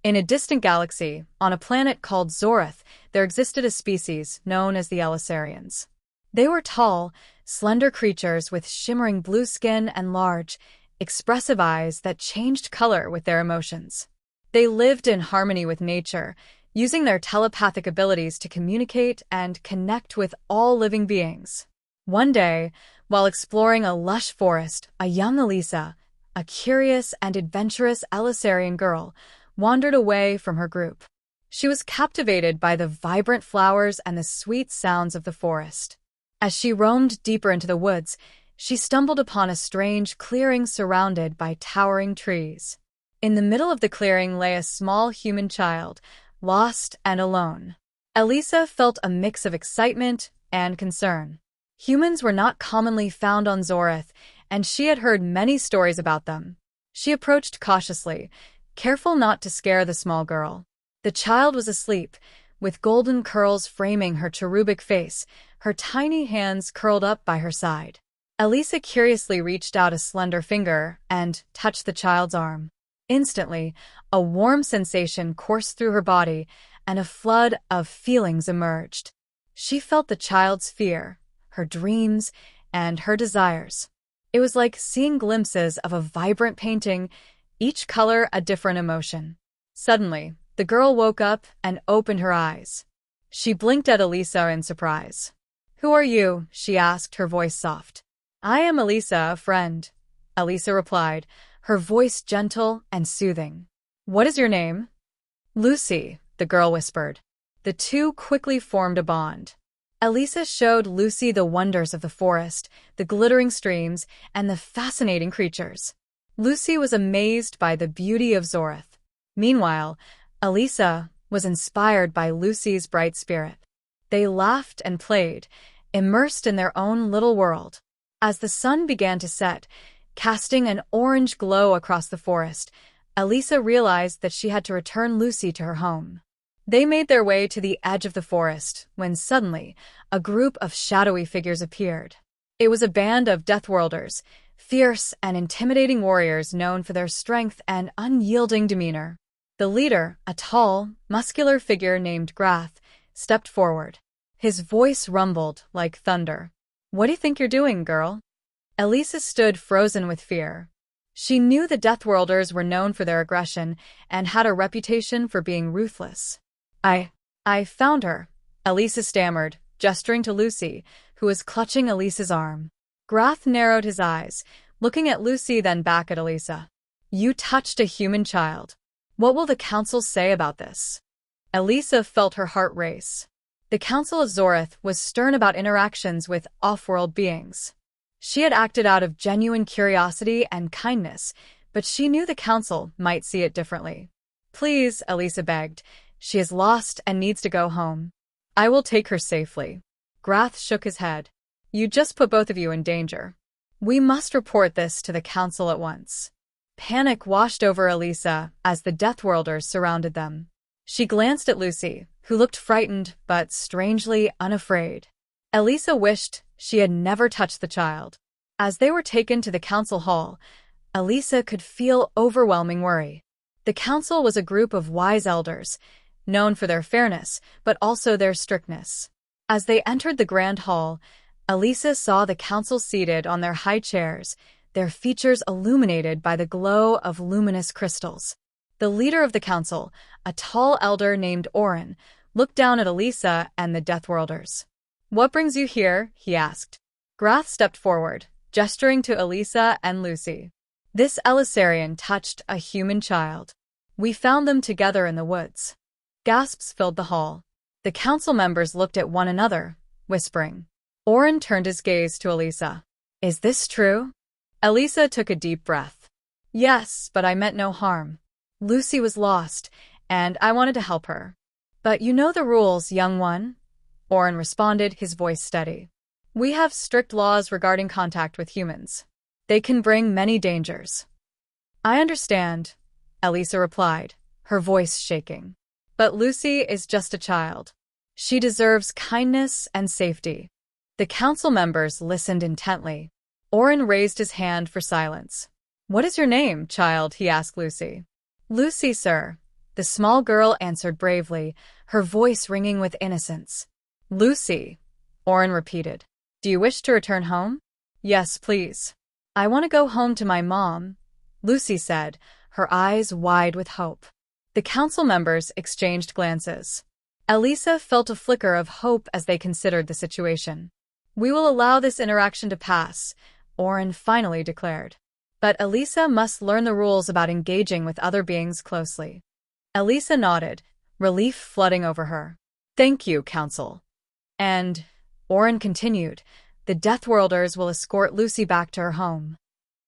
In a distant galaxy, on a planet called Zorath, there existed a species known as the Elisarians. They were tall, slender creatures with shimmering blue skin and large, expressive eyes that changed color with their emotions. They lived in harmony with nature, using their telepathic abilities to communicate and connect with all living beings. One day, while exploring a lush forest, a young Elisa, a curious and adventurous Elisarian girl, wandered away from her group. She was captivated by the vibrant flowers and the sweet sounds of the forest. As she roamed deeper into the woods, she stumbled upon a strange clearing surrounded by towering trees. In the middle of the clearing lay a small human child, lost and alone. Elisa felt a mix of excitement and concern. Humans were not commonly found on Zorath, and she had heard many stories about them. She approached cautiously, careful not to scare the small girl. The child was asleep, with golden curls framing her cherubic face, her tiny hands curled up by her side. Elisa curiously reached out a slender finger and touched the child's arm. Instantly, a warm sensation coursed through her body, and a flood of feelings emerged. She felt the child's fear, her dreams, and her desires. It was like seeing glimpses of a vibrant painting, each color a different emotion. Suddenly, the girl woke up and opened her eyes. She blinked at Elisa in surprise. "Who are you?" she asked, her voice soft. "I am Elisa, a friend," Elisa replied, her voice gentle and soothing. "What is your name?" "Lucy," the girl whispered. The two quickly formed a bond. Elisa showed Lucy the wonders of the forest, the glittering streams, and the fascinating creatures. Lucy was amazed by the beauty of Zorath. Meanwhile, Elisa was inspired by Lucy's bright spirit. They laughed and played, immersed in their own little world. As the sun began to set, casting an orange glow across the forest, Elisa realized that she had to return Lucy to her home. They made their way to the edge of the forest when suddenly a group of shadowy figures appeared. It was a band of Deathworlders, fierce and intimidating warriors known for their strength and unyielding demeanor. The leader, a tall, muscular figure named Grath, stepped forward. His voice rumbled like thunder. "What do you think you're doing, girl?" Elisa stood frozen with fear. She knew the Deathworlders were known for their aggression and had a reputation for being ruthless. I found her," Elisa stammered, gesturing to Lucy, who was clutching Elisa's arm. Grath narrowed his eyes, looking at Lucy then back at Elisa. "You touched a human child. What will the council say about this?" Elisa felt her heart race. The Council of Zorath was stern about interactions with off-world beings. She had acted out of genuine curiosity and kindness, but she knew the council might see it differently. "Please," Elisa begged. "She is lost and needs to go home." "I will take her safely." Grath shook his head. "You just put both of you in danger. We must report this to the council at once." Panic washed over Elisa as the Deathworlders surrounded them. She glanced at Lucy, who looked frightened but strangely unafraid. Elisa wished she had never touched the child. As they were taken to the council hall, Elisa could feel overwhelming worry. The council was a group of wise elders, known for their fairness, but also their strictness. As they entered the grand hall, Elisa saw the council seated on their high chairs, their features illuminated by the glow of luminous crystals. The leader of the council, a tall elder named Orin, looked down at Elisa and the Deathworlders. "What brings you here?" he asked. Grath stepped forward, gesturing to Elisa and Lucy. "This Elisarian touched a human child. We found them together in the woods." Gasps filled the hall. The council members looked at one another, whispering. Orin turned his gaze to Elisa. "Is this true?" Elisa took a deep breath. "Yes, but I meant no harm. Lucy was lost, and I wanted to help her." "But you know the rules, young one," Orin responded, his voice steady. "We have strict laws regarding contact with humans. They can bring many dangers." "I understand," Elisa replied, her voice shaking. "But Lucy is just a child. She deserves kindness and safety." The council members listened intently. Orin raised his hand for silence. "What is your name, child?" he asked Lucy. "Lucy, sir," The small girl answered bravely, her voice ringing with innocence. Lucy, Orin repeated. Do you wish to return home? Yes, please. I want to go home to my mom, Lucy said, her eyes wide with hope. The council members exchanged glances. Elisa felt a flicker of hope as they considered the situation. We will allow this interaction to pass, Orin finally declared. But Elisa must learn the rules about engaging with other beings closely. Elisa nodded, relief flooding over her. Thank you, Council. And, Orin continued, the Deathworlders will escort Lucy back to her home.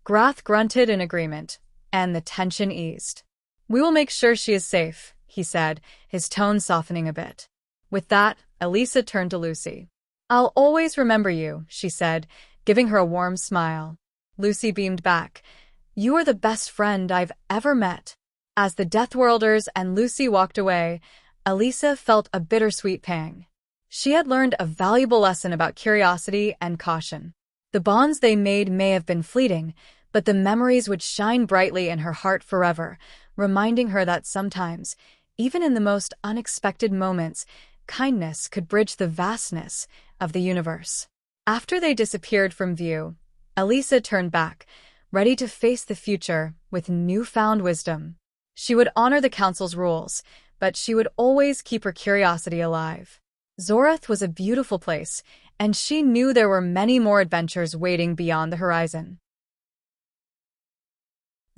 Grath grunted in agreement, and the tension eased. We will make sure she is safe, he said, his tone softening a bit. With that, Elisa turned to Lucy. I'll always remember you, she said, giving her a warm smile. Lucy beamed back. You are the best friend I've ever met. As the Deathworlders and Lucy walked away, Elisa felt a bittersweet pang. She had learned a valuable lesson about curiosity and caution. The bonds they made may have been fleeting, but the memories would shine brightly in her heart forever, reminding her that sometimes, even in the most unexpected moments, kindness could bridge the vastness of the universe. After they disappeared from view, Elisa turned back, ready to face the future with newfound wisdom. She would honor the Council's rules, but she would always keep her curiosity alive. Zorath was a beautiful place, and she knew there were many more adventures waiting beyond the horizon.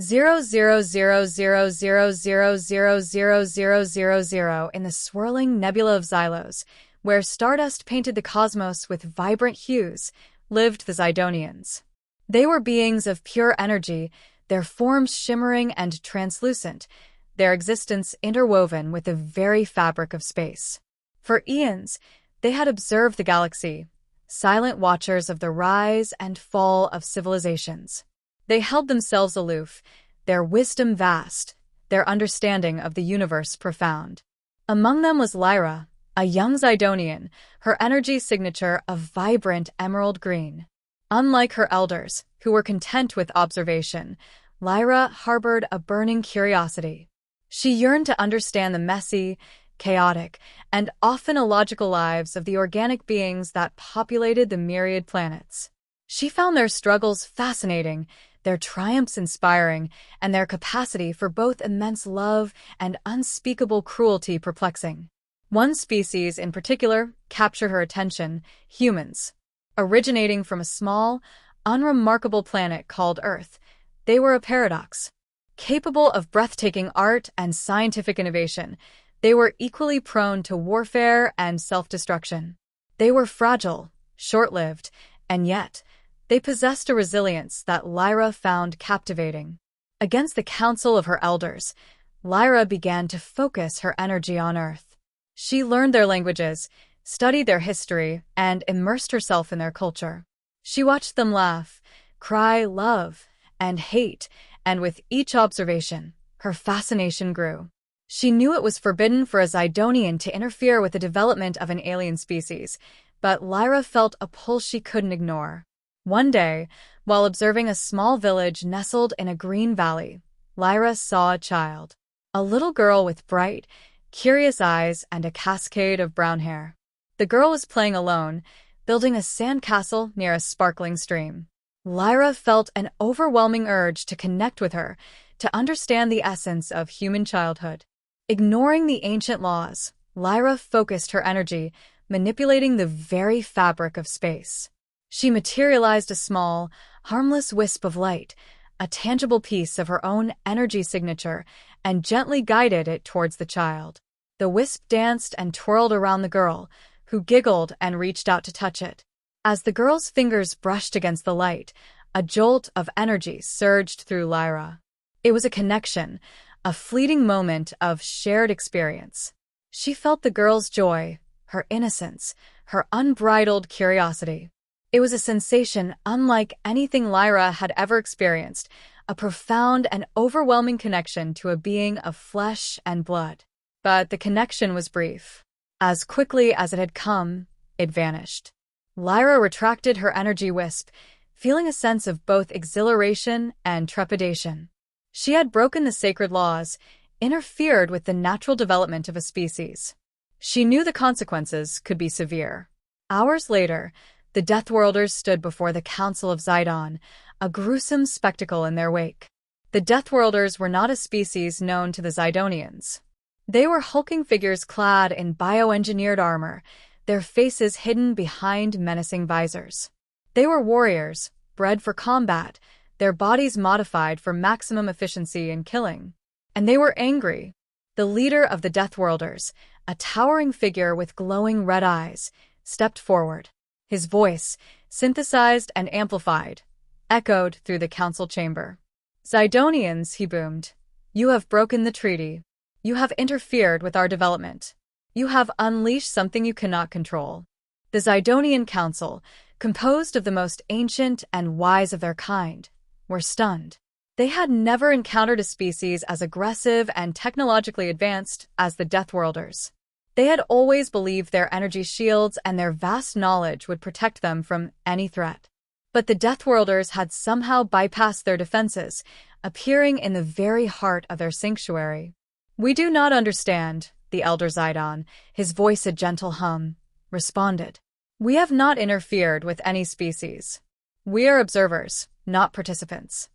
00000000000 in the swirling nebula of Xylos, where stardust painted the cosmos with vibrant hues, lived the Zidonians. They were beings of pure energy, their forms shimmering and translucent, their existence interwoven with the very fabric of space. For eons, they had observed the galaxy, silent watchers of the rise and fall of civilizations. They held themselves aloof, their wisdom vast, their understanding of the universe profound. Among them was Lyra, a young Zidonian, her energy signature a vibrant emerald green. Unlike her elders, who were content with observation, Lyra harbored a burning curiosity. She yearned to understand the messy, chaotic, and often illogical lives of the organic beings that populated the myriad planets. She found their struggles fascinating, their triumphs inspiring, and their capacity for both immense love and unspeakable cruelty perplexing. One species in particular captured her attention, humans. Originating from a small, unremarkable planet called Earth, they were a paradox. Capable of breathtaking art and scientific innovation, they were equally prone to warfare and self-destruction. They were fragile, short-lived, and yet, they possessed a resilience that Lyra found captivating. Against the counsel of her elders, Lyra began to focus her energy on Earth. She learned their languages, studied their history, and immersed herself in their culture. She watched them laugh, cry, love, and hate, and with each observation, her fascination grew. She knew it was forbidden for a Zidonian to interfere with the development of an alien species, but Lyra felt a pull she couldn't ignore. One day, while observing a small village nestled in a green valley, Lyra saw a child. A little girl with bright, curious eyes and a cascade of brown hair. The girl was playing alone, building a sandcastle near a sparkling stream. Lyra felt an overwhelming urge to connect with her, to understand the essence of human childhood. Ignoring the ancient laws, Lyra focused her energy, manipulating the very fabric of space. She materialized a small, harmless wisp of light, a tangible piece of her own energy signature, and gently guided it towards the child. The wisp danced and twirled around the girl, who giggled and reached out to touch it. As the girl's fingers brushed against the light, a jolt of energy surged through Lyra. It was a connection, a fleeting moment of shared experience. She felt the girl's joy, her innocence, her unbridled curiosity. It was a sensation unlike anything Lyra had ever experienced, a profound and overwhelming connection to a being of flesh and blood. But the connection was brief. As quickly as it had come, it vanished. Lyra retracted her energy wisp, feeling a sense of both exhilaration and trepidation. She had broken the sacred laws, interfered with the natural development of a species. She knew the consequences could be severe. Hours later, the Deathworlders stood before the Council of Zidon, a gruesome spectacle in their wake. The Deathworlders were not a species known to the Zidonians. They were hulking figures clad in bioengineered armor, their faces hidden behind menacing visors. They were warriors, bred for combat, their bodies modified for maximum efficiency in killing. And they were angry. The leader of the Deathworlders, a towering figure with glowing red eyes, stepped forward. His voice, synthesized and amplified, echoed through the council chamber. "Zidonians," he boomed, "you have broken the treaty. You have interfered with our development. You have unleashed something you cannot control." The Zidonian Council, composed of the most ancient and wise of their kind, were stunned. They had never encountered a species as aggressive and technologically advanced as the Deathworlders. They had always believed their energy shields and their vast knowledge would protect them from any threat. But the Deathworlders had somehow bypassed their defenses, appearing in the very heart of their sanctuary. "We do not understand," the Elder Zidon, his voice a gentle hum, responded. "We have not interfered with any species. We are observers, not participants."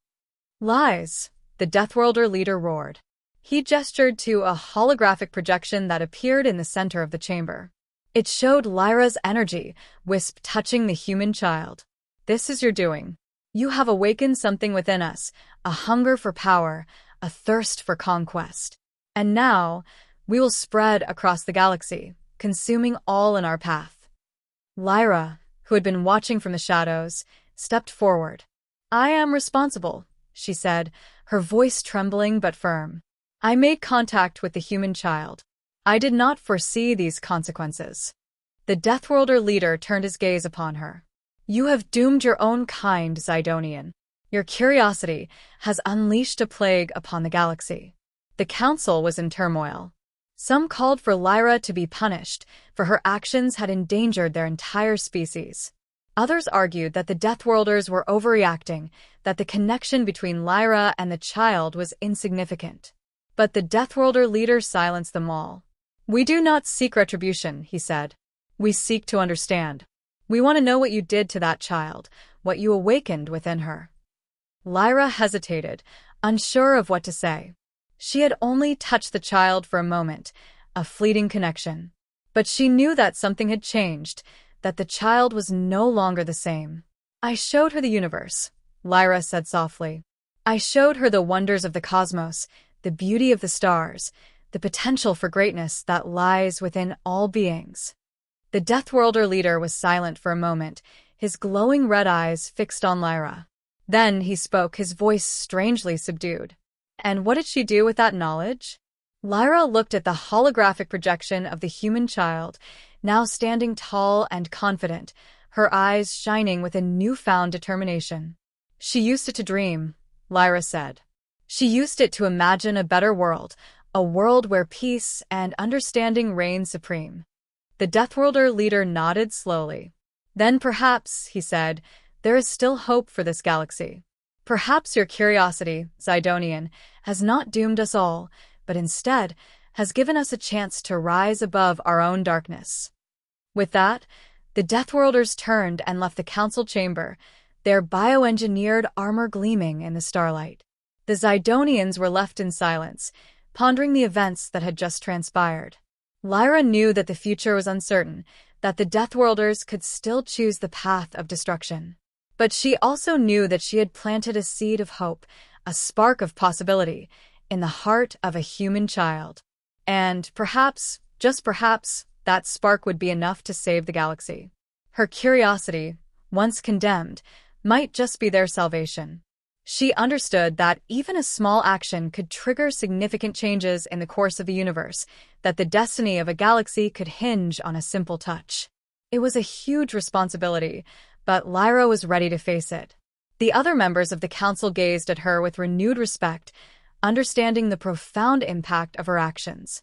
"Lies," the Deathworlder leader roared. He gestured to a holographic projection that appeared in the center of the chamber. It showed Lyra's energy, wisp touching the human child. "This is your doing. You have awakened something within us, a hunger for power, a thirst for conquest. And now, we will spread across the galaxy, consuming all in our path." Lyra, who had been watching from the shadows, stepped forward. "I am responsible," she said, her voice trembling but firm. "I made contact with the human child. I did not foresee these consequences." The Deathworlder leader turned his gaze upon her. "You have doomed your own kind, Zidonian. Your curiosity has unleashed a plague upon the galaxy." The council was in turmoil. Some called for Lyra to be punished, for her actions had endangered their entire species. Others argued that the Deathworlders were overreacting, that the connection between Lyra and the child was insignificant. But the Deathworlder leader silenced them all. "We do not seek retribution," he said. "We seek to understand. We want to know what you did to that child, what you awakened within her." Lyra hesitated, unsure of what to say. She had only touched the child for a moment, a fleeting connection. But she knew that something had changed, that the child was no longer the same. "I showed her the universe," Lyra said softly. "I showed her the wonders of the cosmos, the beauty of the stars, the potential for greatness that lies within all beings." The Deathworlder leader was silent for a moment, his glowing red eyes fixed on Lyra. Then he spoke, his voice strangely subdued. "And what did she do with that knowledge?" Lyra looked at the holographic projection of the human child, now standing tall and confident, her eyes shining with a newfound determination. "She used it to dream," Lyra said. "She used it to imagine a better world, a world where peace and understanding reign supreme." The Deathworlder leader nodded slowly. "Then perhaps," he said, "there is still hope for this galaxy. Perhaps your curiosity, Zidonian, has not doomed us all, but instead has given us a chance to rise above our own darkness." With that, the Deathworlders turned and left the council chamber, their bioengineered armor gleaming in the starlight. The Zidonians were left in silence, pondering the events that had just transpired. Lyra knew that the future was uncertain, that the Deathworlders could still choose the path of destruction. But she also knew that she had planted a seed of hope, a spark of possibility, in the heart of a human child. And perhaps, just perhaps, that spark would be enough to save the galaxy. Her curiosity, once condemned, might just be their salvation. She understood that even a small action could trigger significant changes in the course of the universe, that the destiny of a galaxy could hinge on a simple touch. It was a huge responsibility, but Lyra was ready to face it. The other members of the council gazed at her with renewed respect, understanding the profound impact of her actions.